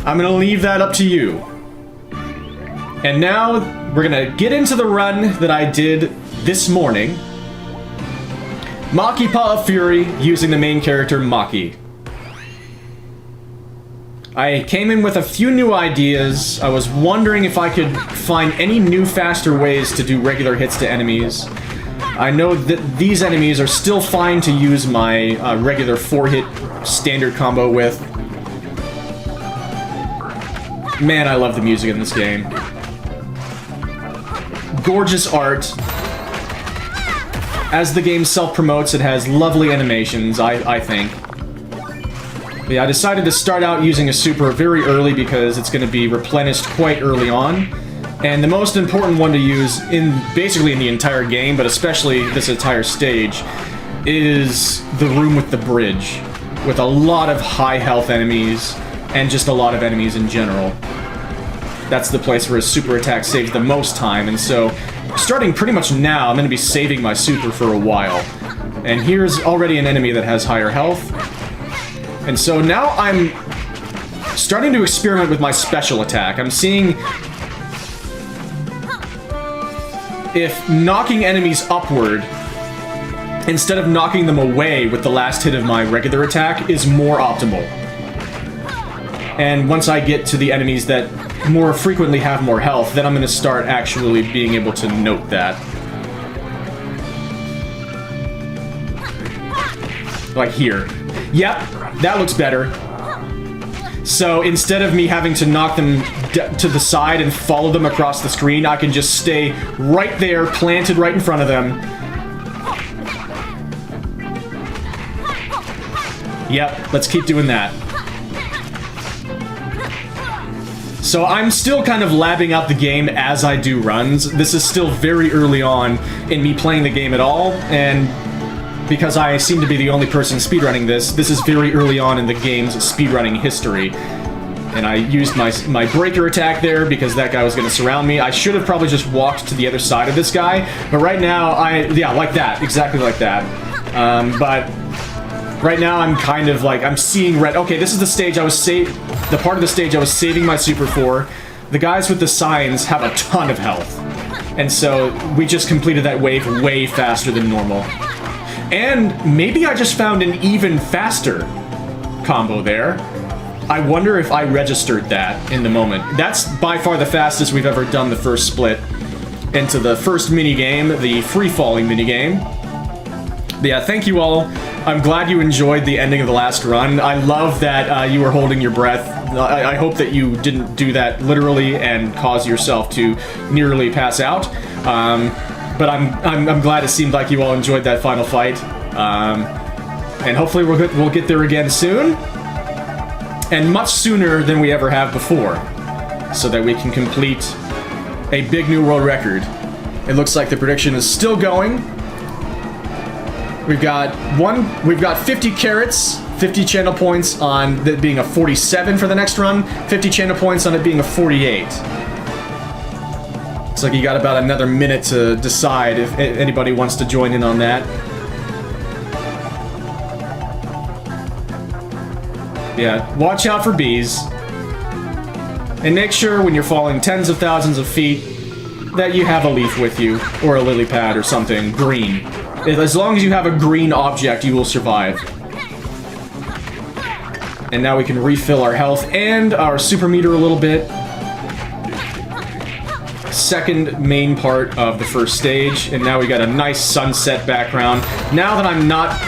I'm gonna leave that up to you. And now, we're gonna get into the run that I did this morning. Maki Paw of Fury, using the main character, Maki. I came in with a few new ideas. I was wondering if I could find any new, faster ways to do regular hits to enemies. I know that these enemies are still fine to use my regular 4-hit standard combo with. Man, I love the music in this game. Gorgeous art. As the game self-promotes, it has lovely animations, I think. But yeah, I decided to start out using a super very early because it's going to be replenished quite early on. And the most important one to use basically in the entire game, but especially this entire stage, is the room with the bridge, with a lot of high health enemies, and just a lot of enemies in general. That's the place where his super attack saves the most time, and so, starting pretty much now, I'm going to be saving my super for a while. And here's already an enemy that has higher health. And so now I'm starting to experiment with my special attack. I'm seeing if knocking enemies upward instead of knocking them away with the last hit of my regular attack is more optimal. And once I get to the enemies that more frequently have more health, then I'm going to start actually being able to note that. Like here. Yep, that looks better. So instead of me having to knock them to the side and follow them across the screen, I can just stay right there, planted right in front of them. Yep, let's keep doing that. So I'm still kind of labbing out the game as I do runs. This is still very early on in me playing the game at all, and because I seem to be the only person speedrunning this is very early on in the game's speedrunning history. And I used my breaker attack there because that guy was going to surround me. I should have probably just walked to the other side of this guy, but right now yeah, like that, exactly like that. But right now I'm kind of like, I'm seeing red. Okay, this is the stage the part of the stage I was saving my super for. The guys with the signs have a ton of health. And so we just completed that wave way faster than normal. And maybe I just found an even faster combo there. I wonder if I registered that in the moment. That's by far the fastest we've ever done the first split into the first minigame, the free-falling minigame. But yeah, thank you all. I'm glad you enjoyed the ending of the last run. I love that you were holding your breath. I hope that you didn't do that literally and cause yourself to nearly pass out. But I'm glad it seemed like you all enjoyed that final fight. And hopefully we'll get there again soon. And much sooner than we ever have before. So that we can complete a big new world record. It looks like the prediction is still going. We've got 50 carats, 50 channel points on that being a 47 for the next run, 50 channel points on it being a 48. Looks like you got about another minute to decide if anybody wants to join in on that. Yeah, watch out for bees. And make sure when you're falling tens of thousands of feet that you have a leaf with you, or a lily pad or something green. As long as you have a green object, you will survive. And now we can refill our health and our super meter a little bit. Second main part of the first stage, and now we got a nice sunset background. Now that I'm not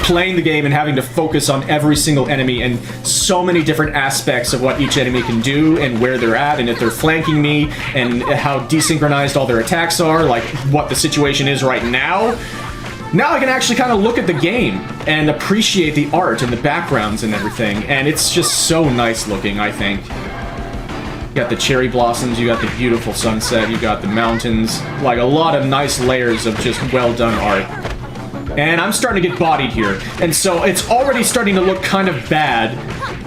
playing the game and having to focus on every single enemy and so many different aspects of what each enemy can do and where they're at and if they're flanking me and how desynchronized all their attacks are, like what the situation is right now. Now I can actually kind of look at the game and appreciate the art and the backgrounds and everything, and it's just so nice looking, I think. You got the cherry blossoms, you got the beautiful sunset, you got the mountains, like a lot of nice layers of just well done art. And I'm starting to get bodied here, and so it's already starting to look kind of bad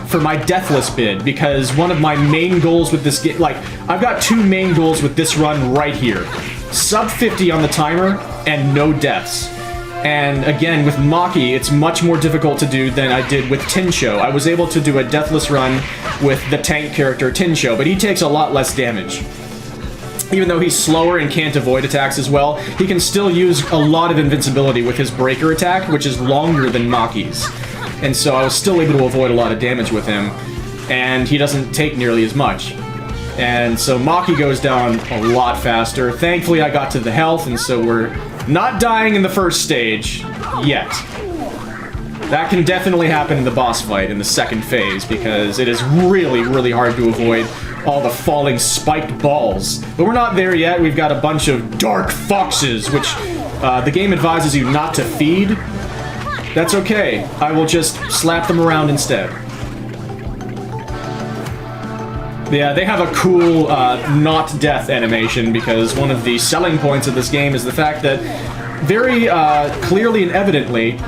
for my deathless bid, because one of my main goals with this game, like, I've got two main goals with this run right here. Sub 50 on the timer, and no deaths. And again, with Maki, it's much more difficult to do than I did with Tinsho. I was able to do a deathless run with the tank character Tinsho, but he takes a lot less damage. Even though he's slower and can't avoid attacks as well, he can still use a lot of invincibility with his breaker attack, which is longer than Maki's. And so I was still able to avoid a lot of damage with him, and he doesn't take nearly as much. And so Maki goes down a lot faster. Thankfully, I got to the health, and so we're not dying in the first stage yet. That can definitely happen in the boss fight in the second phase, because it is really, really hard to avoid all the falling spiked balls. But we're not there yet. We've got a bunch of dark foxes, which the game advises you not to feed. That's okay. I will just slap them around instead. Yeah, they have a cool not death animation, because one of the selling points of this game is the fact that very clearly and evidently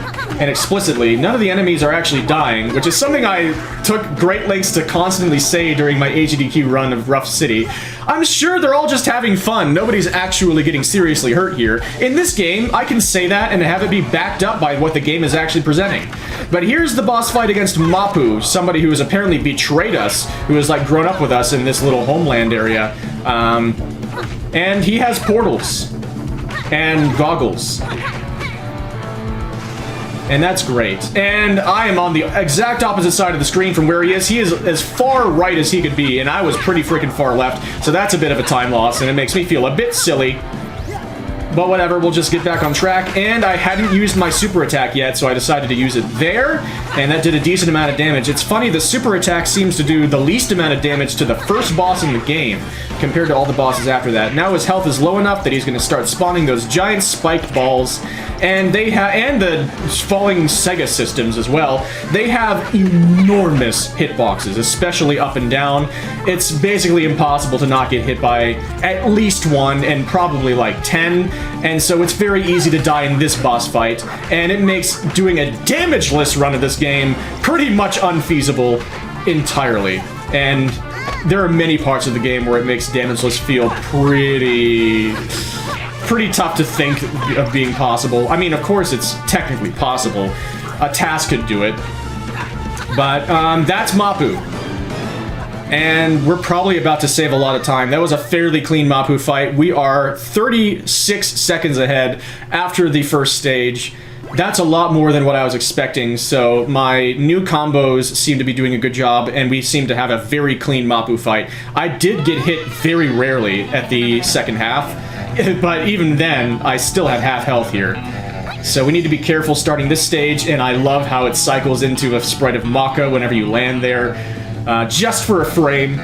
and explicitly, none of the enemies are actually dying, which is something I took great lengths to constantly say during my HDQ run of Rough City. I'm sure they're all just having fun. Nobody's actually getting seriously hurt here. In this game, I can say that and have it be backed up by what the game is actually presenting. But here's the boss fight against Mapu, somebody who has apparently betrayed us, who has like grown up with us in this little homeland area. And he has portals and goggles. And that's great. And I am on the exact opposite side of the screen from where he is. He is as far right as he could be, and I was pretty freaking far left, so that's a bit of a time loss, and it makes me feel a bit silly. But whatever, we'll just get back on track. And I hadn't used my super attack yet, so I decided to use it there, and that did a decent amount of damage. It's funny, the super attack seems to do the least amount of damage to the first boss in the game, compared to all the bosses after that. Now his health is low enough that he's going to start spawning those giant spiked balls, and they have, and the falling Sega systems as well. They have enormous hitboxes, especially up and down. It's basically impossible to not get hit by at least one, and probably like 10. And so it's very easy to die in this boss fight, and it makes doing a damageless run of this game pretty much unfeasible entirely. And there are many parts of the game where it makes damageless feel pretty tough to think of being possible. I mean, of course it's technically possible. A task could do it. But that's Mapu. And we're probably about to save a lot of time. That was a fairly clean Mapu fight. We are 36 seconds ahead after the first stage. That's a lot more than what I was expecting, so my new combos seem to be doing a good job, and we seem to have a very clean Mapu fight. I did get hit very rarely at the second half, but even then, I still have half health here. So we need to be careful starting this stage, and I love how it cycles into a sprite of Maka whenever you land there. Just for a frame.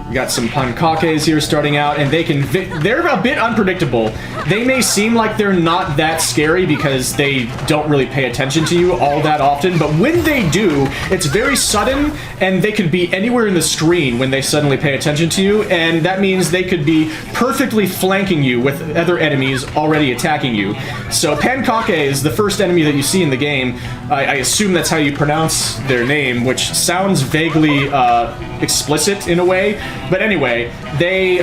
We got some pankakes here starting out, and they're a bit unpredictable. They may seem like they're not that scary because they don't really pay attention to you all that often, but when they do, it's very sudden, and they could be anywhere in the screen when they suddenly pay attention to you, and that means they could be perfectly flanking you with other enemies already attacking you. So Pankake is the first enemy that you see in the game. I assume that's how you pronounce their name, which sounds vaguely explicit in a way. But anyway, they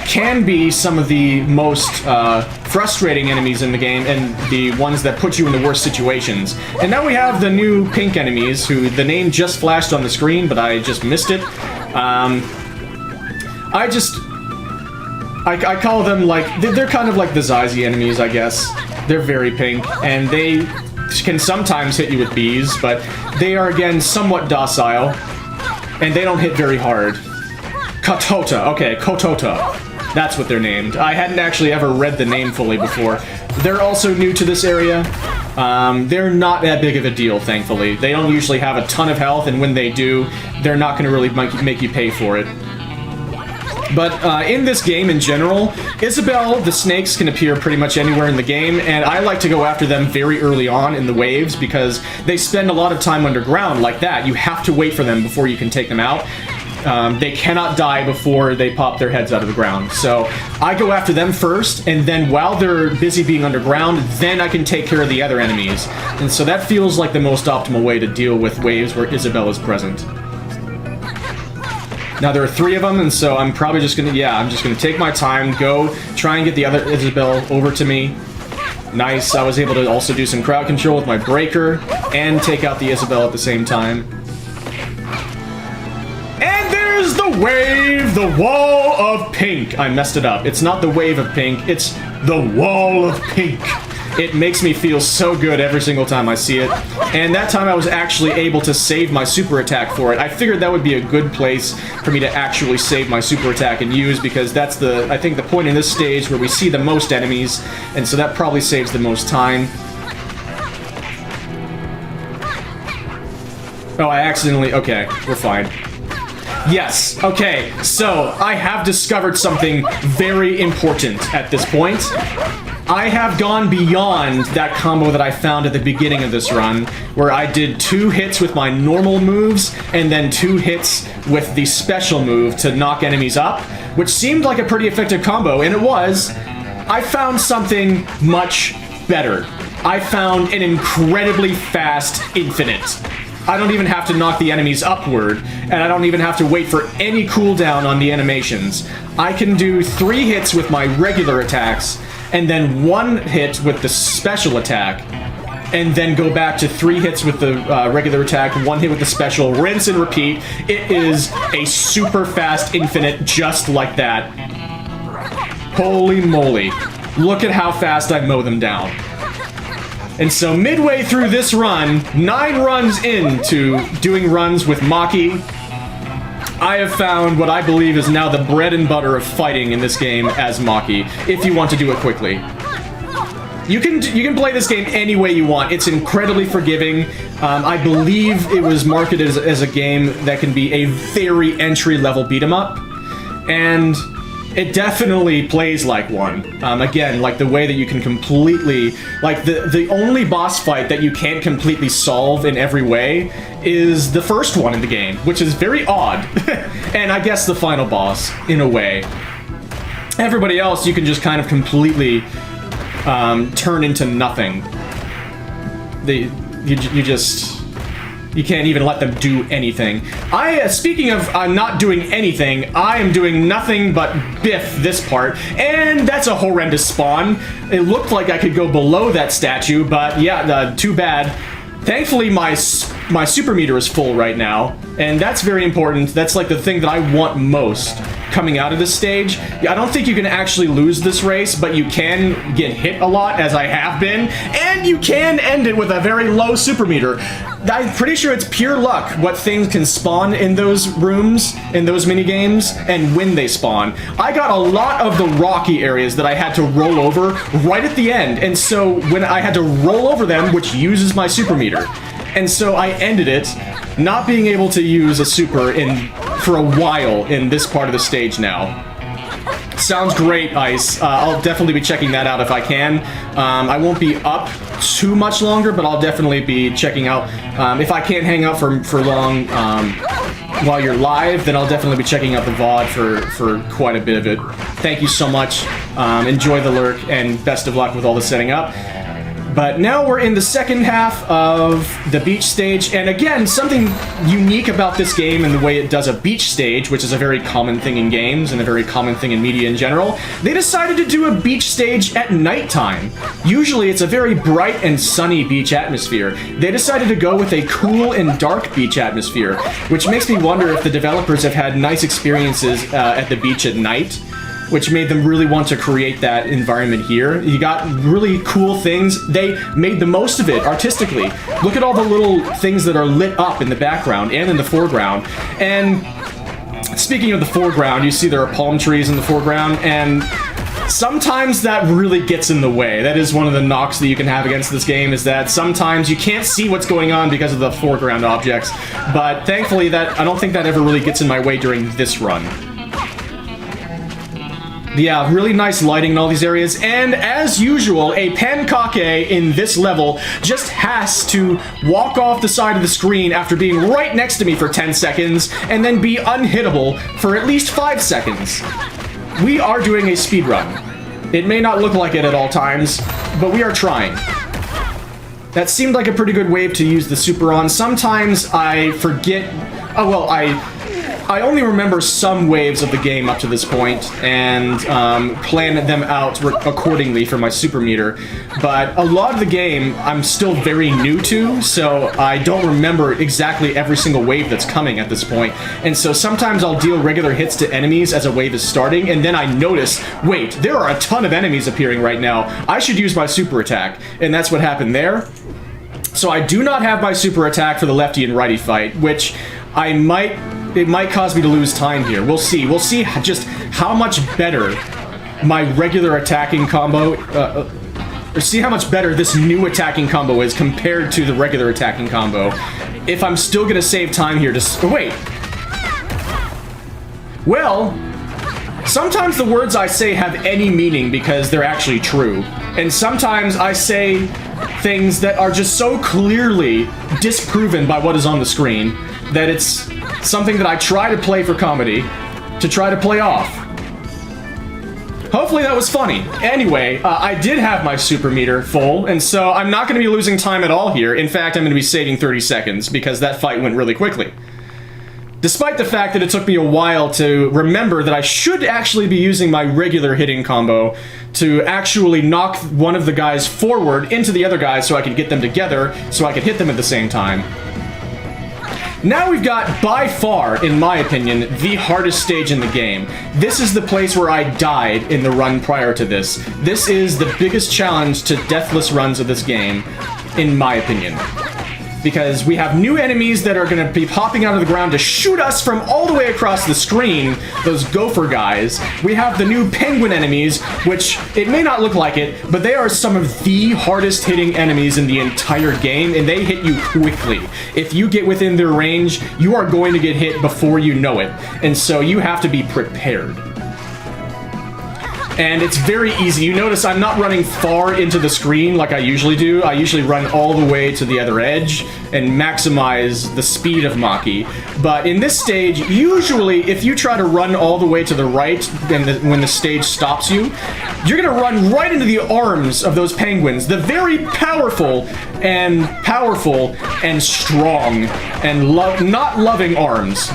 can be some of the most frustrating enemies in the game, and the ones that put you in the worst situations. And now we have the new pink enemies, who the name just flashed on the screen, but I just missed it. I call them like, they're kind of like the Zazie enemies, I guess. They're very pink, and they can sometimes hit you with bees, but they are again somewhat docile, and they don't hit very hard. Kotota, okay, Kotota. That's what they're named. I hadn't actually ever read the name fully before. They're also new to this area. They're not that big of a deal, thankfully. They don't usually have a ton of health, and when they do, they're not going to really make you pay for it. But in this game in general, Isabelle, the snakes can appear pretty much anywhere in the game, and I like to go after them very early on in the waves because they spend a lot of time underground like that. You have to wait for them before you can take them out. They cannot die before they pop their heads out of the ground. So I go after them first, and then while they're busy being underground, then I can take care of the other enemies. And so that feels like the most optimal way to deal with waves where Isabelle is present. Now there are 3 of them, and so I'm probably just gonna, I'm just gonna take my time, go try and get the other Isabelle over to me. Nice, I was able to also do some crowd control with my breaker and take out the Isabel at the same time. And there's the wave, the wall of pink. I messed it up. It's not the wave of pink, it's the wall of pink. It makes me feel so good every single time I see it. And that time I was actually able to save my super attack for it. I figured that would be a good place for me to actually save my super attack and use, because that's I think the point in this stage where we see the most enemies, and so that probably saves the most time. Oh, I accidentally... Okay, we're fine. Yes, okay, so I have discovered something very important at this point. I have gone beyond that combo that I found at the beginning of this run, where I did 2 hits with my normal moves, and then 2 hits with the special move to knock enemies up, which seemed like a pretty effective combo, and it was. I found something much better. I found an incredibly fast infinite. I don't even have to knock the enemies upward, and I don't even have to wait for any cooldown on the animations. I can do 3 hits with my regular attacks, and then 1 hit with the special attack, and then go back to 3 hits with the regular attack, 1 hit with the special, rinse and repeat. It is a super fast infinite just like that. Holy moly. Look at how fast I mow them down. And so midway through this run, 9 runs into doing runs with Maki, I have found what I believe is now the bread and butter of fighting in this game as Maki, if you want to do it quickly. You can play this game any way you want. It's incredibly forgiving. I believe it was marketed as a game that can be a very entry-level beat-em-up, and it definitely plays like one. Again, like the way that you can completely... Like, the only boss fight that you can't completely solve in every way is the first one in the game, which is very odd. And I guess the final boss, in a way. Everybody else, you can just kind of completely turn into nothing. You can't even let them do anything. Speaking of not doing anything, I am doing nothing but biff this part, and that's a horrendous spawn. It looked like I could go below that statue, but yeah, too bad. Thankfully, my super meter is full right now, and that's very important. That's like the thing that I want most coming out of this stage. I don't think you can actually lose this race, but you can get hit a lot, as I have been, and you can end it with a very low super meter. I'm pretty sure it's pure luck what things can spawn in those rooms, in those mini-games, and when they spawn. I got a lot of the rocky areas that I had to roll over right at the end, and so when I had to roll over them, which uses my super meter, and so I ended it not being able to use a super for a while in this part of the stage now. Sounds great, Ice. I'll definitely be checking that out if I can. I won't be up too much longer, but I'll definitely be checking out. If I can't hang out for long while you're live, then I'll definitely be checking out the VOD for quite a bit of it. Thank you so much. Enjoy the lurk, and best of luck with all the setting up. But now we're in the second half of the beach stage, and again, something unique about this game and the way it does a beach stage, which is a very common thing in games and a very common thing in media in general, they decided to do a beach stage at nighttime. Usually it's a very bright and sunny beach atmosphere. They decided to go with a cool and dark beach atmosphere, which makes me wonder if the developers have had nice experiences at the beach at night, which made them really want to create that environment here. You got really cool things. They made the most of it artistically. Look at all the little things that are lit up in the background and in the foreground. And speaking of the foreground, you see there are palm trees in the foreground, and sometimes that really gets in the way. That is one of the knocks that you can have against this game, is that sometimes you can't see what's going on because of the foreground objects. But thankfully, I don't think that ever really gets in my way during this run. Yeah, really nice lighting in all these areas, and as usual, a pankake in this level just has to walk off the side of the screen after being right next to me for 10 seconds, and then be unhittable for at least 5 seconds. We are doing a speedrun. It may not look like it at all times, but we are trying. That seemed like a pretty good wave to use the super on. Sometimes I forget... Oh, well, I only remember some waves of the game up to this point, and plan them out accordingly for my super meter. But a lot of the game I'm still very new to, so I don't remember exactly every single wave that's coming at this point. And so sometimes I'll deal regular hits to enemies as a wave is starting, and then I notice, wait, there are a ton of enemies appearing right now. I should use my super attack. And that's what happened there. So I do not have my super attack for the lefty and righty fight, which it might cause me to lose time here. We'll see. We'll see just how much better my regular attacking combo, or see how much better this new attacking combo is compared to the regular attacking combo. If I'm still gonna save time here to wait. Well, sometimes the words I say have any meaning because they're actually true. And sometimes I say things that are just so clearly disproven by what is on the screen that it's something that I try to play for comedy, to try to play off. Hopefully that was funny. Anyway, I did have my super meter full, and so I'm not going to be losing time at all here. In fact, I'm going to be saving 30 seconds because that fight went really quickly. Despite the fact that it took me a while to remember that I should actually be using my regular hitting combo to actually knock one of the guys forward into the other guy so I could get them together so I could hit them at the same time. Now we've got, by far, in my opinion, the hardest stage in the game. This is the place where I died in the run prior to this. This is the biggest challenge to deathless runs of this game, in my opinion. Because we have new enemies that are going to be popping out of the ground to shoot us from all the way across the screen, those gopher guys. We have the new penguin enemies, which, it may not look like it, but they are some of the hardest hitting enemies in the entire game, and they hit you quickly. If you get within their range, you are going to get hit before you know it, and so you have to be prepared. And it's very easy. You notice I'm not running far into the screen like I usually do. I usually run all the way to the other edge and maximize the speed of Maki. But in this stage, usually if you try to run all the way to the right when the stage stops you, you're gonna run right into the arms of those penguins, the very powerful and strong and not loving arms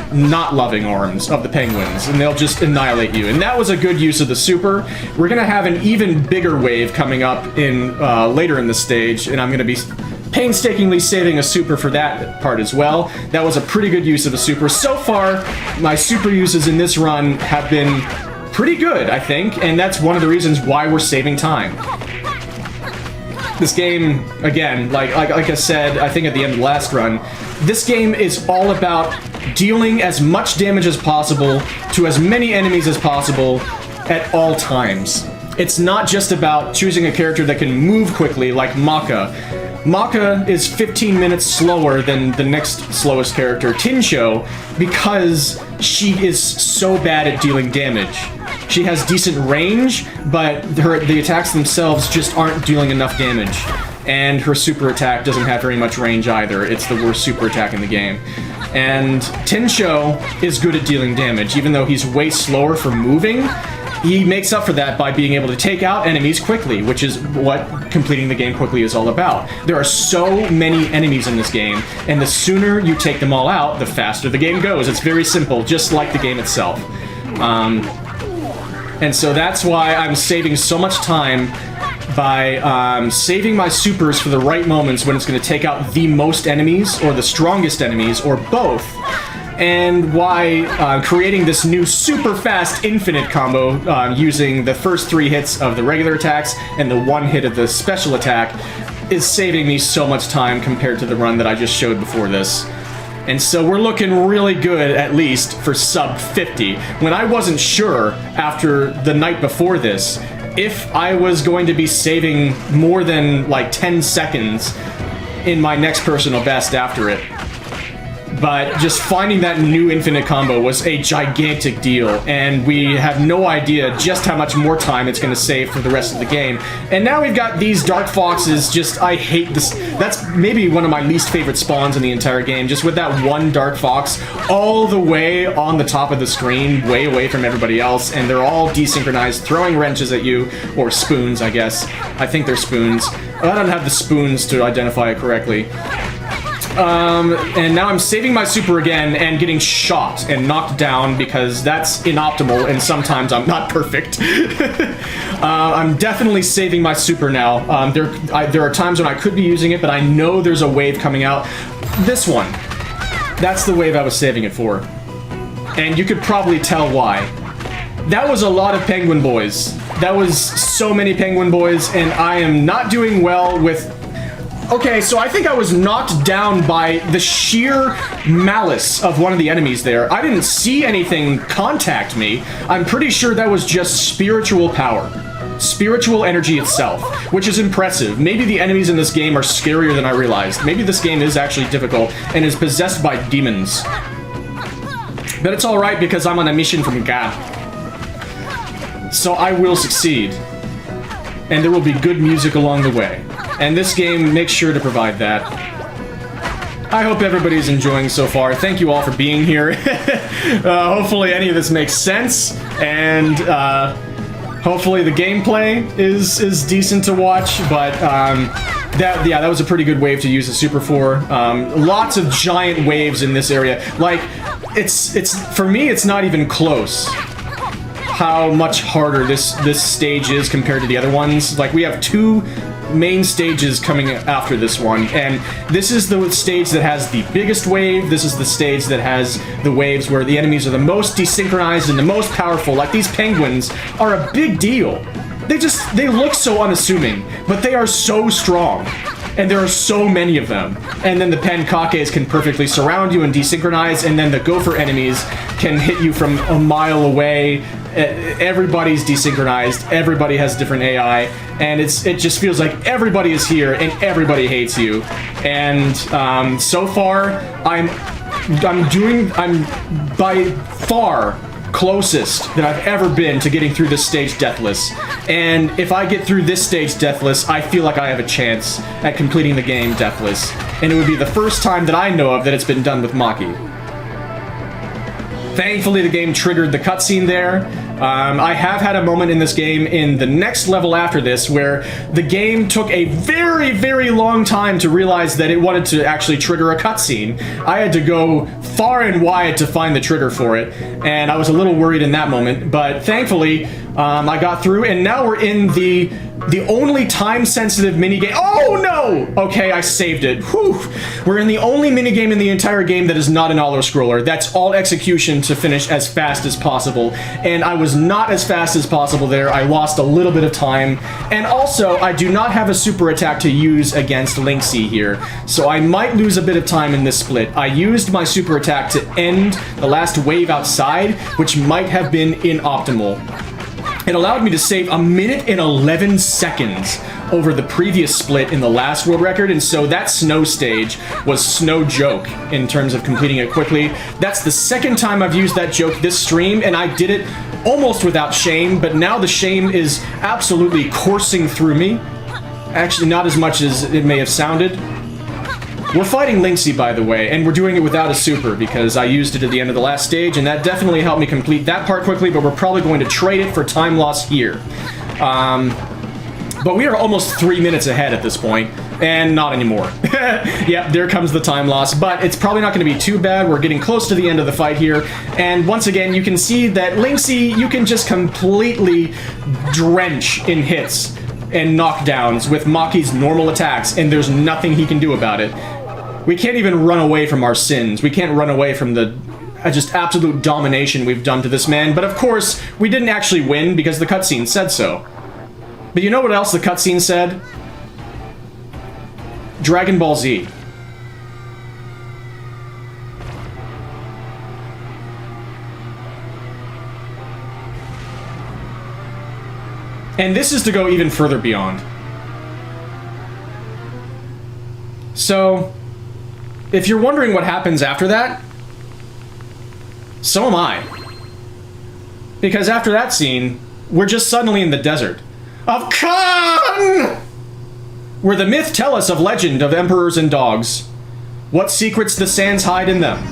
of the penguins, and they'll just annihilate you. And that was a good use of the super. We're gonna have an even bigger wave coming up in later in the stage, and I'm gonna be painstakingly saving a super for that part as well. That was a pretty good use of a super. So far, my super uses in this run have been pretty good, I think, and that's one of the reasons why we're saving time. This game, again, like I said, I think at the end of the last run, this game is all about dealing as much damage as possible to as many enemies as possible at all times. It's not just about choosing a character that can move quickly like Maka. Maka is 15 minutes slower than the next slowest character, Tinsho, because she is so bad at dealing damage. She has decent range, but the attacks themselves just aren't dealing enough damage. And her super attack doesn't have very much range either. It's the worst super attack in the game. And Tinsho is good at dealing damage, even though he's way slower for moving. He makes up for that by being able to take out enemies quickly, which is what completing the game quickly is all about. There are so many enemies in this game, and the sooner you take them all out, the faster the game goes. It's very simple, just like the game itself. And so that's why I'm saving so much time by saving my supers for the right moments when it's going to take out the most enemies, or the strongest enemies, or both. And why creating this new super fast infinite combo using the first 3 hits of the regular attacks and the 1 hit of the special attack is saving me so much time compared to the run that I just showed before this. And so we're looking really good, at least, for sub 50. When I wasn't sure after the night before this if I was going to be saving more than like 10 seconds in my next personal best after it. But just finding that new infinite combo was a gigantic deal, and we have no idea just how much more time it's going to save for the rest of the game. And now we've got these Dark Foxes, just, I hate this. That's maybe one of my least favorite spawns in the entire game, just with that one Dark Fox all the way on the top of the screen, way away from everybody else, and they're all desynchronized, throwing wrenches at you, or spoons, I guess. I think they're spoons. I don't have the spoons to identify it correctly. And now I'm saving my super again and getting shot and knocked down because that's inoptimal and sometimes I'm not perfect. I'm definitely saving my super now. There are times when I could be using it, but I know there's a wave coming out. This one. That's the wave I was saving it for. And you could probably tell why. That was a lot of penguin boys. That was so many penguin boys, and I am not doing well with... Okay, so I think I was knocked down by the sheer malice of one of the enemies there. I didn't see anything contact me. I'm pretty sure that was just spiritual power. Spiritual energy itself, which is impressive. Maybe the enemies in this game are scarier than I realized. Maybe this game is actually difficult and is possessed by demons. But it's alright because I'm on a mission from God. So I will succeed. And there will be good music along the way. And this game makes sure to provide that. I hope everybody's enjoying so far. Thank you all for being here. Hopefully any of this makes sense. And hopefully the gameplay is decent to watch. But that was a pretty good wave to use the super for. Lots of giant waves in this area. Like, it's for me, it's not even close how much harder this stage is compared to the other ones. Like, we have two main stages coming after this one, and this is the stage that has the biggest wave. This is the stage that has the waves where the enemies are the most desynchronized and the most powerful. Like, these penguins are a big deal. They look so unassuming, but they are so strong. And there are so many of them. And then the pankakes can perfectly surround you and desynchronize, and then the gopher enemies can hit you from a mile away. Everybody's desynchronized, everybody has different AI, and it just feels like everybody is here and everybody hates you. And so far, I'm by far closest that I've ever been to getting through this stage deathless. And if I get through this stage deathless, I feel like I have a chance at completing the game deathless. And it would be the first time that I know of that it's been done with Maki. Thankfully, the game triggered the cutscene there. I have had a moment in this game in the next level after this where the game took a very, very long time to realize that it wanted to actually trigger a cutscene. I had to go far and wide to find the trigger for it, and I was a little worried in that moment, but thankfully, I got through, and now we're in the only time-sensitive minigame. Oh no! Okay, I saved it. Whew. We're in the only minigame in the entire game that is not an auto-scroller. That's all execution to finish as fast as possible. And I was not as fast as possible there. I lost a little bit of time. And also, I do not have a super attack to use against Lynxie here. So I might lose a bit of time in this split. I used my super attack to end the last wave outside, which might have been inoptimal. It allowed me to save 1 minute and 11 seconds over the previous split in the last world record, and so that snow stage was no joke in terms of completing it quickly. That's the second time I've used that joke this stream, and I did it almost without shame, but now the shame is absolutely coursing through me. Actually, not as much as it may have sounded. We're fighting Lynxie, by the way, and we're doing it without a super because I used it at the end of the last stage, and that definitely helped me complete that part quickly, but we're probably going to trade it for time loss here. But we are almost 3 minutes ahead at this point, and not anymore. Yep, there comes the time loss, but it's probably not going to be too bad. We're getting close to the end of the fight here, and once again, you can see that Lynxie, you can just completely drench in hits and knockdowns with Maki's normal attacks, and there's nothing he can do about it. We can't even run away from our sins. We can't run away from the just absolute domination we've done to this man. But of course, we didn't actually win because the cutscene said so. But you know what else the cutscene said? Dragon Ball Z. And this is to go even further beyond. So, if you're wondering what happens after that, so am I. Because after that scene, we're just suddenly in the desert of Khan! Where the myth tell us of legend of emperors and dogs. What secrets the sands hide in them.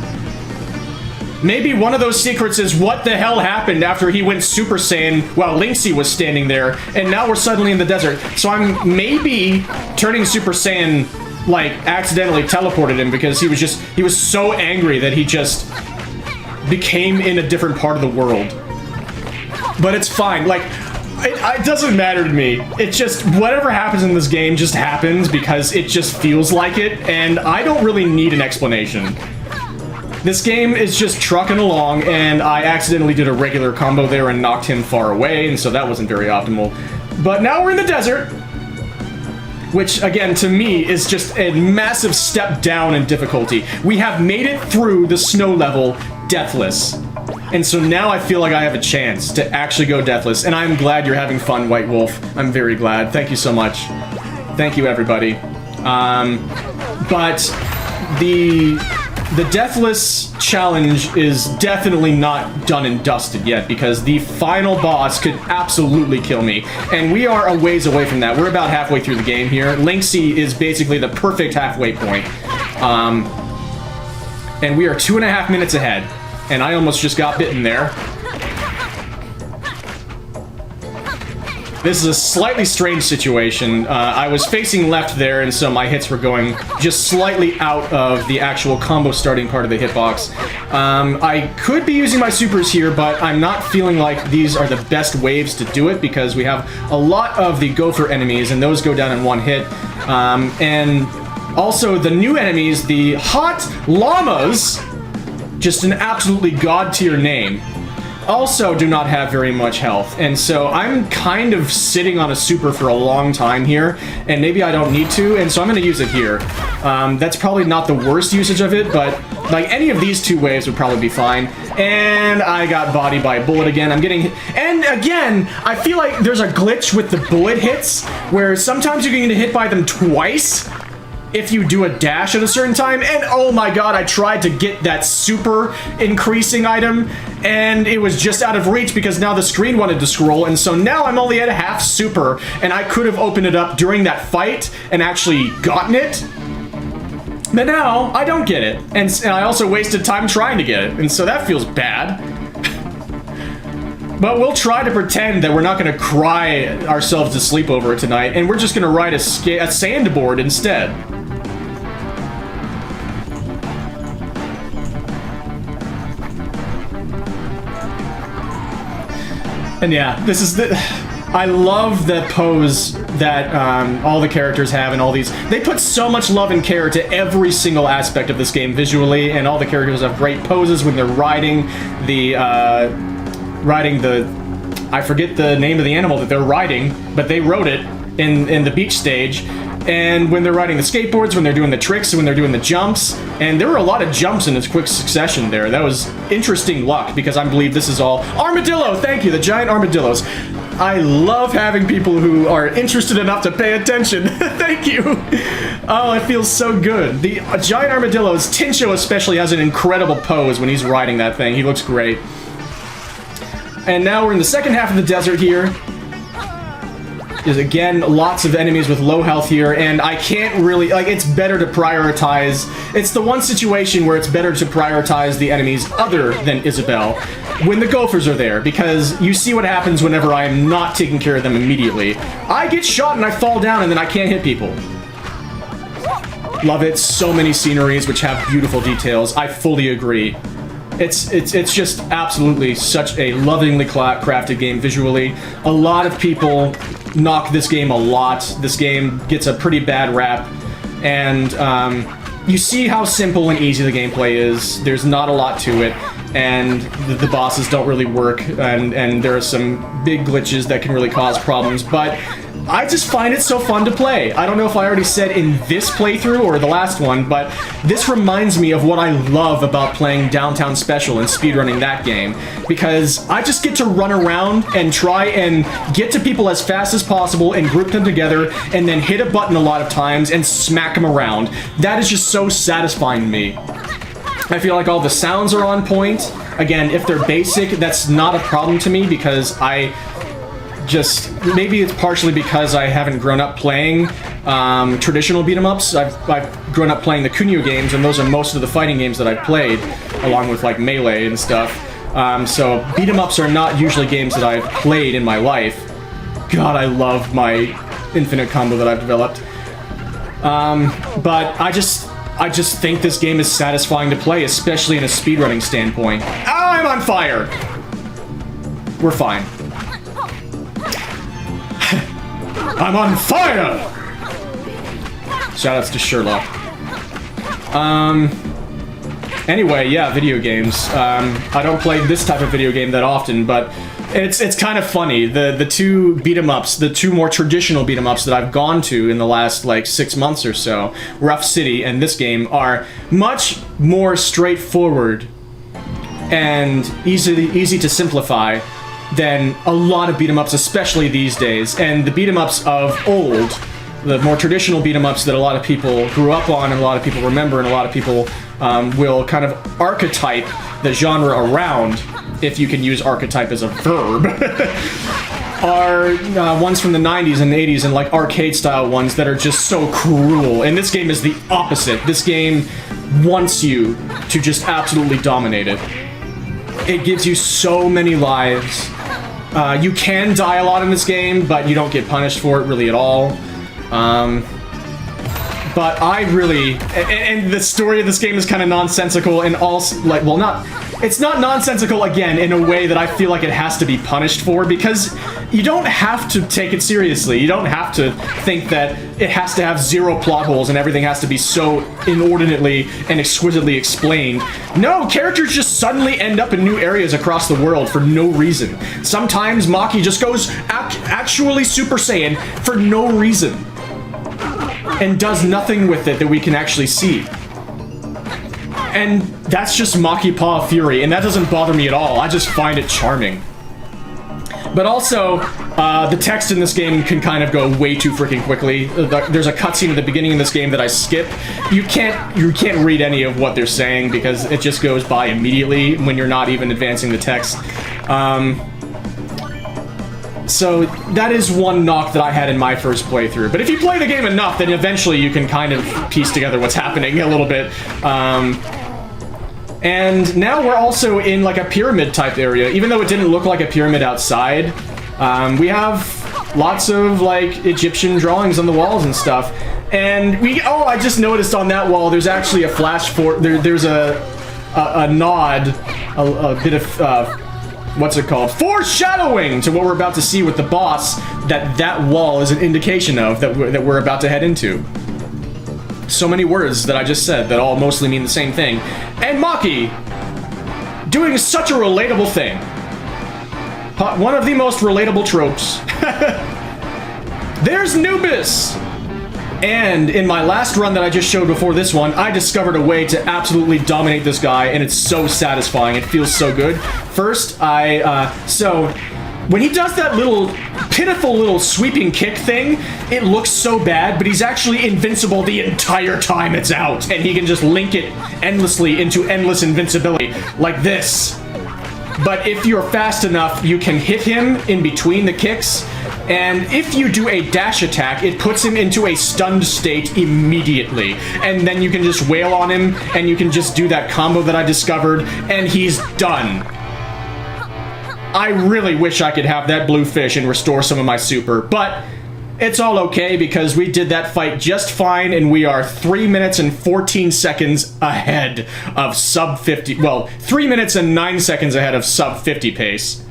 Maybe one of those secrets is what the hell happened after he went Super Saiyan while Lynxie was standing there, and now we're suddenly in the desert. So I'm maybe turning Super Saiyan like, accidentally teleported him because he was so angry that he just became in a different part of the world. But it's fine, like, it doesn't matter to me. It's just, whatever happens in this game just happens because it just feels like it, and I don't really need an explanation. This game is just trucking along, and I accidentally did a regular combo there and knocked him far away, and so that wasn't very optimal. But now we're in the desert, which, again, to me, is just a massive step down in difficulty. We have made it through the snow level deathless. And so now I feel like I have a chance to actually go deathless, and I'm glad you're having fun, White Wolf. I'm very glad. Thank you so much. Thank you, everybody. But the deathless challenge is definitely not done and dusted yet, because the final boss could absolutely kill me, and we are a ways away from that. We're about halfway through the game here. Linksy is basically the perfect halfway point. And we are 2.5 minutes ahead. And I almost just got bitten there. This is a slightly strange situation. I was facing left there, and so my hits were going just slightly out of the actual combo starting part of the hitbox. I could be using my supers here, but I'm not feeling like these are the best waves to do it, because we have a lot of the gopher enemies, and those go down in one hit. And also the new enemies, the hot llamas, just an absolutely god-tier name, also do not have very much health, and so I'm kind of sitting on a super for a long time here, and maybe I don't need to, and so I'm going to use it here. That's probably not the worst usage of it, but like any of these two waves would probably be fine. And I got bodied by a bullet again. I'm getting... And again, I feel like there's a glitch with the bullet hits, where sometimes you can get hit by them twice if you do a dash at a certain time, and oh my god, I tried to get that super increasing item, and it was just out of reach because now the screen wanted to scroll, and so now I'm only at a half super, and I could have opened it up during that fight and actually gotten it, but now I don't get it, and I also wasted time trying to get it, and so that feels bad. But we'll try to pretend that we're not going to cry ourselves to sleep over it tonight, and we're just going to ride a sandboard instead. And yeah, this is the... I love the pose that all the characters have and all these... They put so much love and care to every single aspect of this game visually, and all the characters have great poses when they're riding the... I forget the name of the animal that they're riding, but they rode it in the beach stage. And when they're riding the skateboards, when they're doing the tricks, when they're doing the jumps, and there were a lot of jumps in this quick succession there. That was interesting luck, because I believe this is all... Armadillo! Thank you, the giant armadillos. I love having people who are interested enough to pay attention. Thank you! Oh, it feels so good. The giant armadillos, Tincho especially, has an incredible pose when he's riding that thing. He looks great. And now we're in the second half of the desert here. There's, again, lots of enemies with low health here, and I can't really... Like, it's better to prioritize... It's the one situation where it's better to prioritize the enemies other than Isabelle when the gophers are there, because you see what happens whenever I am not taking care of them immediately. I get shot and I fall down and then I can't hit people. Love it. So many sceneries which have beautiful details. I fully agree. It's just absolutely such a lovingly crafted game visually. A lot of people knock this game a lot. This game gets a pretty bad rap, and you see how simple and easy the gameplay is. There's not a lot to it, and the bosses don't really work, and there are some big glitches that can really cause problems, but I just find it so fun to play. I don't know if I already said in this playthrough or the last one, but this reminds me of what I love about playing Downtown Special and speedrunning that game, because I just get to run around and try and get to people as fast as possible and group them together and then hit a button a lot of times and smack them around. That is just so satisfying to me. I feel like all the sounds are on point. Again, if they're basic, that's not a problem to me, because maybe it's partially because I haven't grown up playing traditional beat-em-ups. I've grown up playing the Kunio games, and those are most of the fighting games that I've played, along with like Melee and stuff. So beat-em-ups are not usually games that I've played in my life. God, I love my infinite combo that I've developed. But I just think this game is satisfying to play, especially in a speedrunning standpoint. I'm on fire! We're fine. I'm on fire! Shoutouts to Sherlock. Anyway, yeah, video games. I don't play this type of video game that often, but it's kind of funny. The two beat-em-ups, the two more traditional beat-em-ups that I've gone to in the last, like, 6 months or so, Rough City and this game, are much more straightforward and easy to simplify than a lot of beat-em-ups, especially these days. And the beat-em-ups of old, the more traditional beat-em-ups that a lot of people grew up on and a lot of people remember and a lot of people will kind of archetype the genre around, if you can use archetype as a verb, are ones from the 90s and 80s and like arcade-style ones that are just so cruel. And this game is the opposite. This game wants you to just absolutely dominate it. It gives you so many lives. You can die a lot in this game, but you don't get punished for it really at all. But I really... And the story of this game is kind of nonsensical and also... like, well, not... It's not nonsensical, again, in a way that I feel like it has to be punished for, because you don't have to take it seriously. You don't have to think that it has to have zero plot holes and everything has to be so inordinately and exquisitely explained. No, characters just suddenly end up in new areas across the world for no reason. Sometimes Maki just goes actually Super Saiyan for no reason and does nothing with it that we can actually see. And that's just Maki Paw of Fury, and that doesn't bother me at all. I just find it charming. But also, the text in this game can kind of go way too freaking quickly. There's a cutscene at the beginning of this game that I skip. You can't read any of what they're saying because it just goes by immediately when you're not even advancing the text. So that is one knock that I had in my first playthrough. But if you play the game enough, then eventually you can kind of piece together what's happening a little bit. And now we're also in like a pyramid type area. Even though it didn't look like a pyramid outside, we have lots of like Egyptian drawings on the walls and stuff. And I just noticed on that wall there's actually a flash for there's a nod, a bit of what's it called? Foreshadowing to what we're about to see with the boss, that wall is an indication of that we're about to head into. So many words that I just said that all mostly mean the same thing. And Maki doing such a relatable thing. One of the most relatable tropes. There's Nubis! And in my last run that I just showed before this one, I discovered a way to absolutely dominate this guy, and it's so satisfying. It feels so good. First, so when he does that little pitiful little sweeping kick thing, it looks so bad, but he's actually invincible the entire time it's out, and he can just link it endlessly into endless invincibility, like this. But if you're fast enough, you can hit him in between the kicks, and if you do a dash attack, it puts him into a stunned state immediately. And then you can just wail on him, and you can just do that combo that I discovered, and he's done. I really wish I could have that blue fish and restore some of my super, but it's all okay because we did that fight just fine, and we are 3 minutes and 14 seconds ahead of sub 50, well, 3 minutes and 9 seconds ahead of sub 50 pace,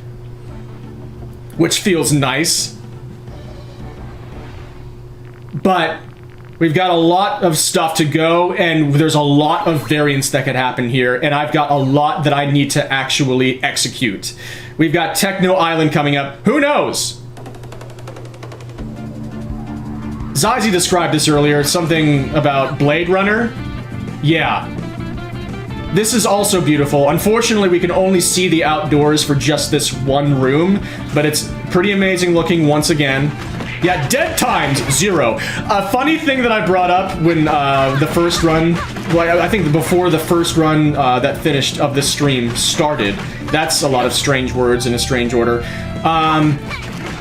which feels nice. But we've got a lot of stuff to go, and there's a lot of variance that could happen here, and I've got a lot that I need to actually execute. We've got Techno Island coming up. Who knows? Zazie described this earlier, something about Blade Runner. Yeah. This is also beautiful. Unfortunately, we can only see the outdoors for just this one room, but it's pretty amazing looking once again. Yeah, dead times, 0. A funny thing that I brought up when the first run, well, I think before the first run that finished of this stream started, that's a lot of strange words in a strange order.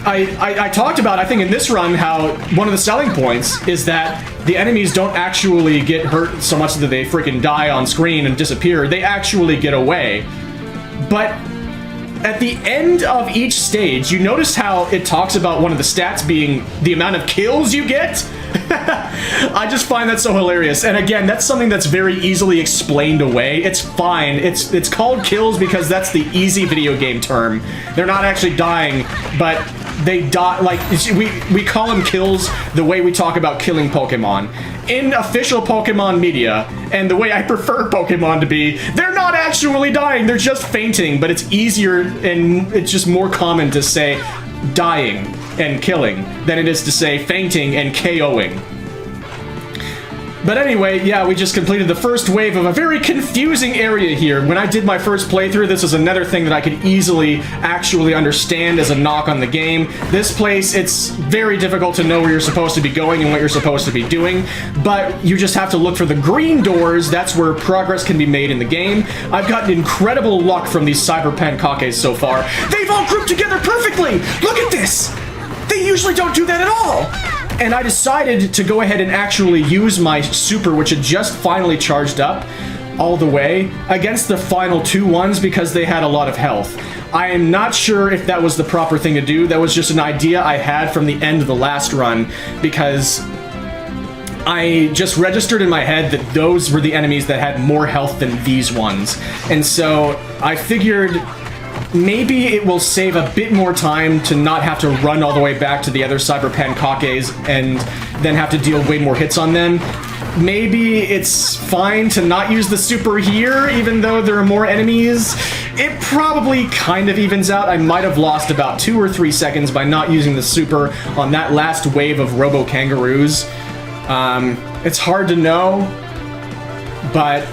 I talked about, I think in this run, how one of the selling points is that the enemies don't actually get hurt so much that they freaking die on screen and disappear. They actually get away. But at the end of each stage, you notice how it talks about one of the stats being the amount of kills you get? I just find that so hilarious. And again, that's something that's very easily explained away. It's fine. It's called kills because that's the easy video game term. They're not actually dying, but they die. Like, we call them kills the way we talk about killing Pokemon. In official Pokemon media, and the way I prefer Pokemon to be, they're not actually dying, they're just fainting, but it's easier and it's just more common to say dying and killing than it is to say fainting and KOing. But anyway, yeah, we just completed the first wave of a very confusing area here. When I did my first playthrough, this was another thing that I could easily actually understand as a knock on the game. This place, it's very difficult to know where you're supposed to be going and what you're supposed to be doing, but you just have to look for the green doors. That's where progress can be made in the game. I've gotten incredible luck from these Cyber Pankakes so far. They've all grouped together perfectly! Look at this! They usually don't do that at all! And I decided to go ahead and actually use my super, which had just finally charged up all the way, against the final two ones because they had a lot of health. I am not sure if that was the proper thing to do. That was just an idea I had from the end of the last run because I just registered in my head that those were the enemies that had more health than these ones. And so I figured maybe it will save a bit more time to not have to run all the way back to the other Cyber Pankakes and then have to deal way more hits on them. Maybe it's fine to not use the super here, even though there are more enemies. It probably kind of evens out. I might have lost about 2 or 3 seconds by not using the super on that last wave of Robo-Kangaroos. It's hard to know, but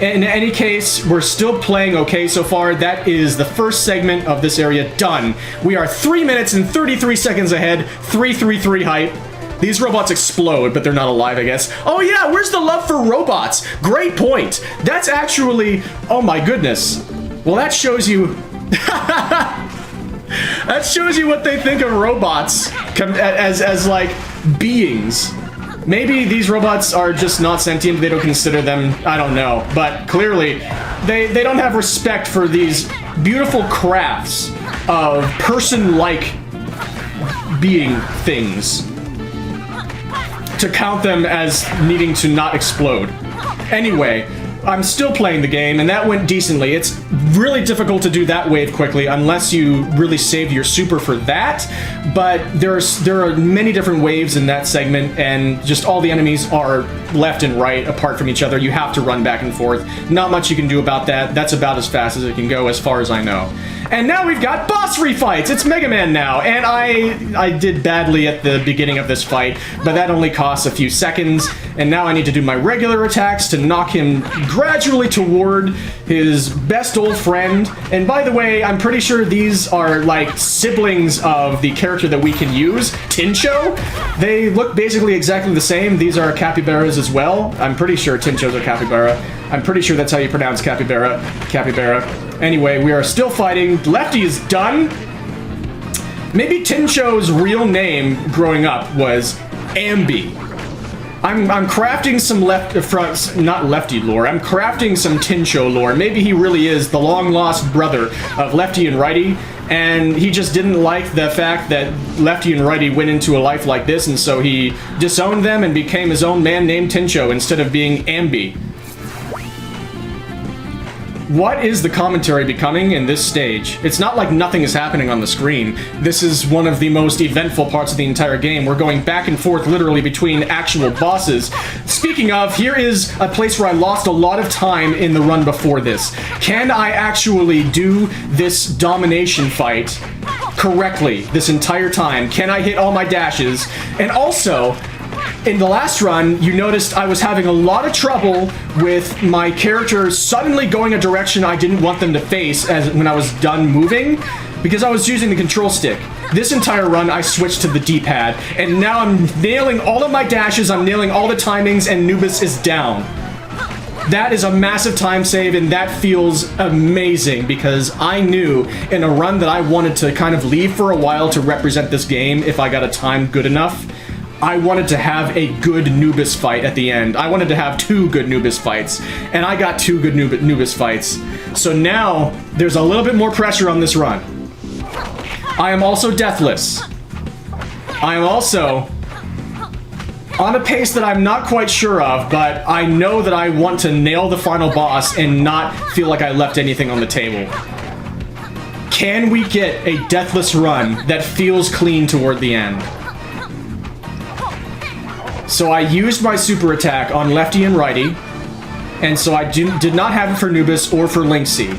in any case, we're still playing okay so far. That is the first segment of this area done. We are 3 minutes and 33 seconds ahead, 333 height. These robots explode, but they're not alive, I guess. Oh yeah, where's the love for robots? Great point. That's actually, oh my goodness. Well, that shows you, that shows you what they think of robots as like beings. Maybe these robots are just not sentient, they don't consider them, I don't know. But clearly, they don't have respect for these beautiful crafts of person-like being things to count them as needing to not explode. Anyway, I'm still playing the game, and that went decently. It's really difficult to do that wave quickly unless you really saved your super for that, but there are many different waves in that segment, and just all the enemies are left and right apart from each other. You have to run back and forth. Not much you can do about that. That's about as fast as it can go as far as I know. And now we've got boss refights! It's Mega Man now, and I did badly at the beginning of this fight, but that only costs a few seconds, and now I need to do my regular attacks to knock him gradually toward his best old friend. And by the way, I'm pretty sure these are like siblings of the character that we can use, Tincho. They look basically exactly the same. These are capybaras as well. I'm pretty sure Tinchos are capybara. I'm pretty sure that's how you pronounce capybara. Capybara. Anyway, we are still fighting. Lefty is done. Maybe Tincho's real name growing up was Ambi. I'm crafting some not Lefty lore. I'm crafting some Tincho lore. Maybe he really is the long-lost brother of Lefty and Righty, and he just didn't like the fact that Lefty and Righty went into a life like this, and so he disowned them and became his own man named Tincho instead of being Ambi. What is the commentary becoming in this stage? It's not like nothing is happening on the screen. This is one of the most eventful parts of the entire game. We're going back and forth literally between actual bosses. Speaking of, here is a place where I lost a lot of time in the run before this. Can I actually do this domination fight correctly this entire time? Can I hit all my dashes? And also, in the last run, you noticed I was having a lot of trouble with my characters suddenly going a direction I didn't want them to face when I was done moving, because I was using the control stick. This entire run, I switched to the D-pad, and now I'm nailing all of my dashes, I'm nailing all the timings, and Nubis is down. That is a massive time save, and that feels amazing, because I knew in a run that I wanted to kind of leave for a while to represent this game if I got a time good enough. I wanted to have a good Nubis fight at the end. I wanted to have 2 good Nubis fights, and I got 2 good Nubis fights. So now, there's a little bit more pressure on this run. I am also deathless. I am also on a pace that I'm not quite sure of, but I know that I want to nail the final boss and not feel like I left anything on the table. Can we get a deathless run that feels clean toward the end? So I used my super attack on lefty and righty, and so I did not have it for Nubis or for Linksy.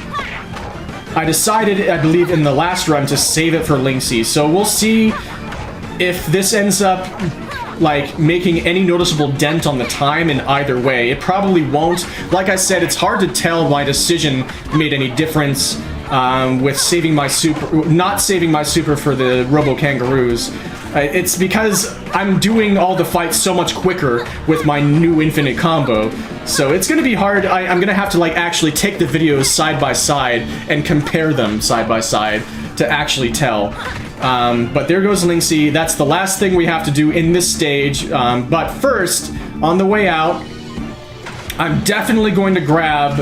I decided, I believe, in the last run to save it for Linksy, so we'll see if this ends up like making any noticeable dent on the time in either way. It probably won't. Like I said, it's hard to tell my decision made any difference with saving my super, not saving my super for the Robo Kangaroos. It's because I'm doing all the fights so much quicker with my new infinite combo. So it's gonna be hard. I'm gonna have to like actually take the videos side by side and compare them side by side to actually tell. But there goes Linksy. That's the last thing we have to do in this stage. But first, on the way out, I'm definitely going to grab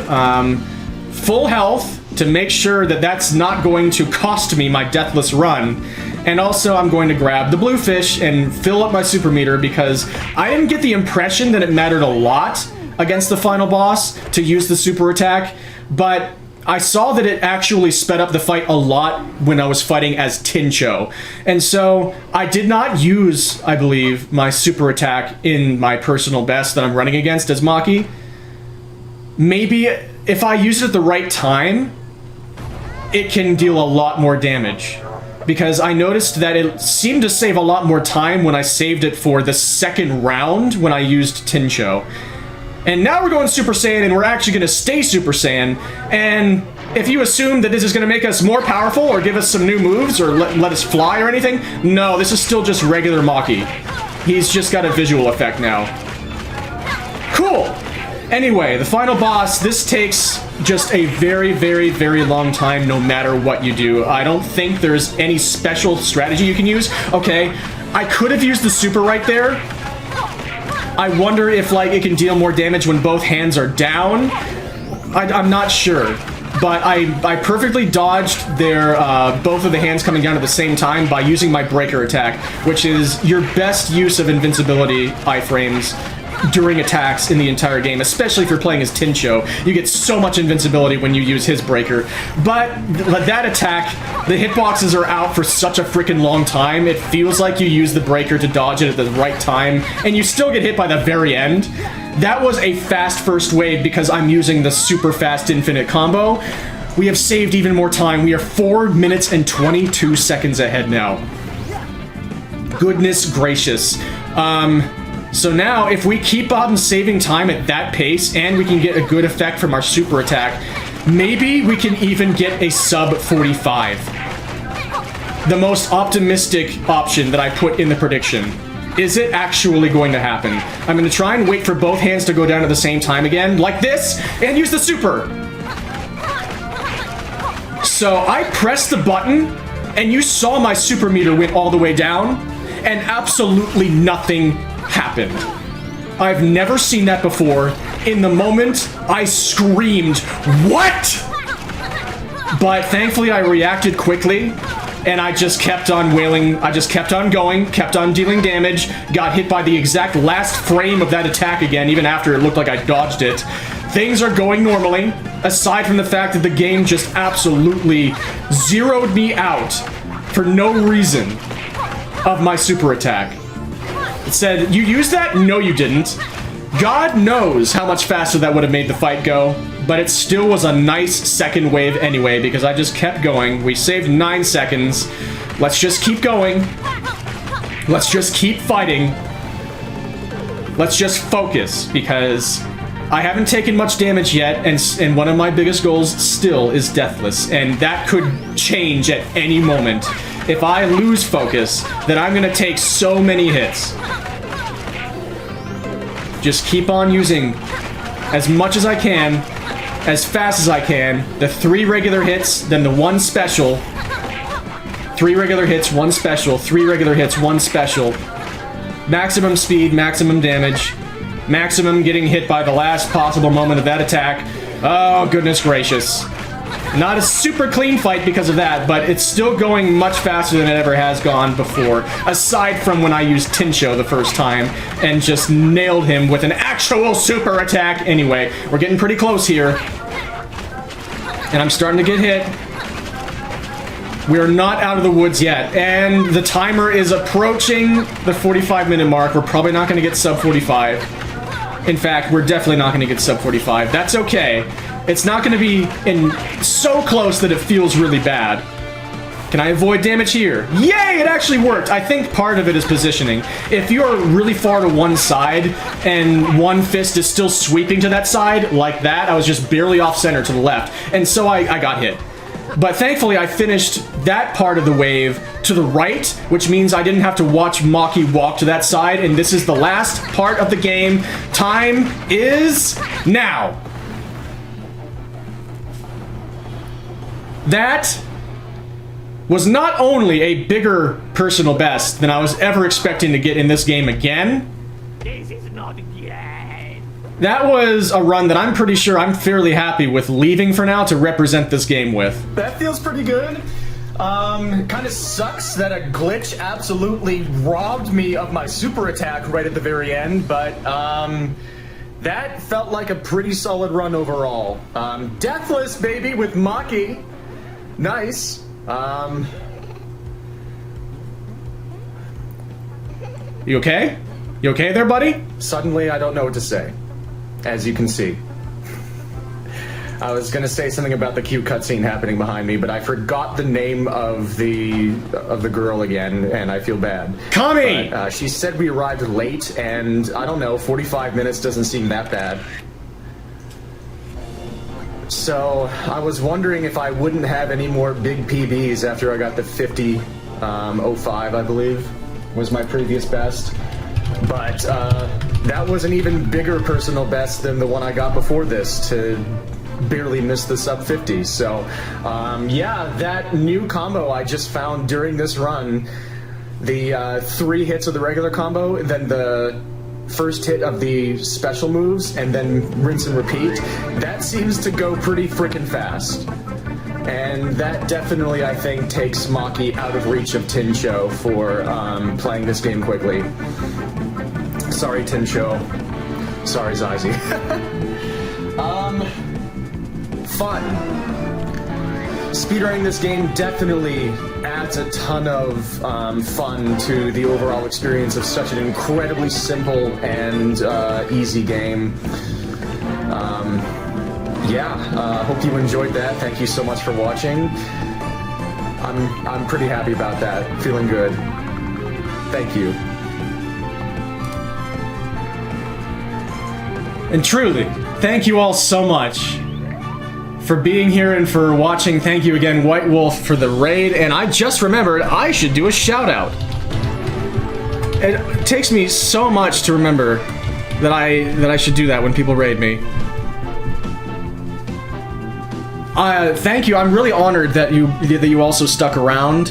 full health to make sure that that's not going to cost me my deathless run. And also, I'm going to grab the blue fish and fill up my super meter because I didn't get the impression that it mattered a lot against the final boss to use the super attack, but I saw that it actually sped up the fight a lot when I was fighting as Tincho. And so I did not use, I believe, my super attack in my personal best that I'm running against as Maki. Maybe if I use it at the right time, it can deal a lot more damage. Because I noticed that it seemed to save a lot more time when I saved it for the second round when I used Tincho. And now we're going Super Saiyan, and we're actually going to stay Super Saiyan. And if you assume that this is going to make us more powerful or give us some new moves or let us fly or anything, no, this is still just regular Maki. He's just got a visual effect now. Cool! Anyway, the final boss, this takes just a very, very, very long time no matter what you do. I don't think there's any special strategy you can use. Okay, I could have used the super right there. I wonder if like it can deal more damage when both hands are down. I'm not sure. But I perfectly dodged their both of the hands coming down at the same time by using my breaker attack, which is your best use of invincibility iframes during attacks in the entire game, especially if you're playing as Tincho. You get so much invincibility when you use his breaker. But that attack, the hitboxes are out for such a freaking long time, it feels like you use the breaker to dodge it at the right time, and you still get hit by the very end. That was a fast first wave because I'm using the super fast infinite combo. We have saved even more time. We are 4 minutes and 22 seconds ahead now. Goodness gracious. So now, if we keep on saving time at that pace, and we can get a good effect from our super attack, maybe we can even get a sub 45. The most optimistic option that I put in the prediction. Is it actually going to happen? I'm going to try and wait for both hands to go down at the same time again, like this, and use the super. So I pressed the button, and you saw my super meter went all the way down, and absolutely nothing happened. I've never seen that before. In the moment, I screamed, "What?" But thankfully, I reacted quickly, and I just kept on wailing. I just kept on going, kept on dealing damage, got hit by the exact last frame of that attack again, even after it looked like I dodged it. Things are going normally, aside from the fact that the game just absolutely zeroed me out for no reason of my super attack. It said, "You used that?" No, you didn't. God knows how much faster that would have made the fight go, but it still was a nice second wave anyway, because I just kept going. We saved 9 seconds. Let's just keep going. Let's just keep fighting. Let's just focus, because I haven't taken much damage yet, and one of my biggest goals still is deathless, and that could change at any moment. If I lose focus, then I'm gonna take so many hits. Just keep on using as much as I can, as fast as I can. The 3 regular hits, then the 1 special. 3 regular hits, 1 special. 3 regular hits, 1 special. Maximum speed, maximum damage. Maximum getting hit by the last possible moment of that attack. Oh, goodness gracious. Not a super clean fight because of that, but it's still going much faster than it ever has gone before, aside from when I used Tincho the first time and just nailed him with an actual super attack. Anyway, we're getting pretty close here. And I'm starting to get hit. We're not out of the woods yet, and the timer is approaching the 45-minute mark. We're probably not going to get sub 45. In fact, we're definitely not going to get sub 45. That's okay. It's not going to be so close that it feels really bad. Can I avoid damage here? Yay, it actually worked. I think part of it is positioning. If you're really far to one side and one fist is still sweeping to that side, like that, I was just barely off center to the left, and so I got hit. But thankfully, I finished that part of the wave to the right, which means I didn't have to watch Maki walk to that side, and this is the last part of the game. Time is now. That was not only a bigger personal best than I was ever expecting to get in this game again. This is not game. That was a run that I'm pretty sure I'm fairly happy with leaving for now to represent this game with. That feels pretty good. Kind of sucks that a glitch absolutely robbed me of my super attack right at the very end, but, that felt like a pretty solid run overall. Deathless, baby, with Maki. Nice. You okay? You okay there, buddy? Suddenly, I don't know what to say. As you can see. I was gonna say something about the cute cutscene happening behind me, but I forgot the name of the girl again, and I feel bad. Kami! But, she said we arrived late, and I don't know, 45 minutes doesn't seem that bad. So, I was wondering if I wouldn't have any more big PBs after I got the 50.05, I believe, was my previous best. But, that was an even bigger personal best than the one I got before this, to barely miss the sub 50. So, yeah, that new combo I just found during this run, the 3 hits of the regular combo, and then the first hit of the special moves, and then rinse and repeat, that seems to go pretty freaking fast. And that definitely, I think, takes Maki out of reach of Tincho for playing this game quickly. Sorry, Tincho. Sorry, Zazie. Fun. Speedrunning this game definitely adds a ton of fun to the overall experience of such an incredibly simple and easy game. Hope you enjoyed that. Thank you so much for watching. I'm pretty happy about that. Feeling good. Thank you. And truly, thank you all so much for being here and for watching. Thank you again, White Wolf, for the raid. And I just remembered I should do a shout out. It takes me so much to remember that I should do that when people raid me. Thank you. I'm really honored that you also stuck around.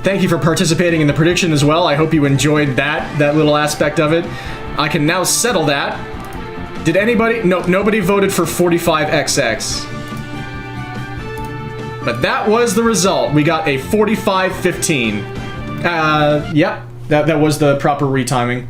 Thank you for participating in the prediction as well. I hope you enjoyed that little aspect of it. I can now settle that. Did anybody? Nope, nobody voted for 45XX. But that was the result. We got a 45-15. Yep, that was the proper retiming.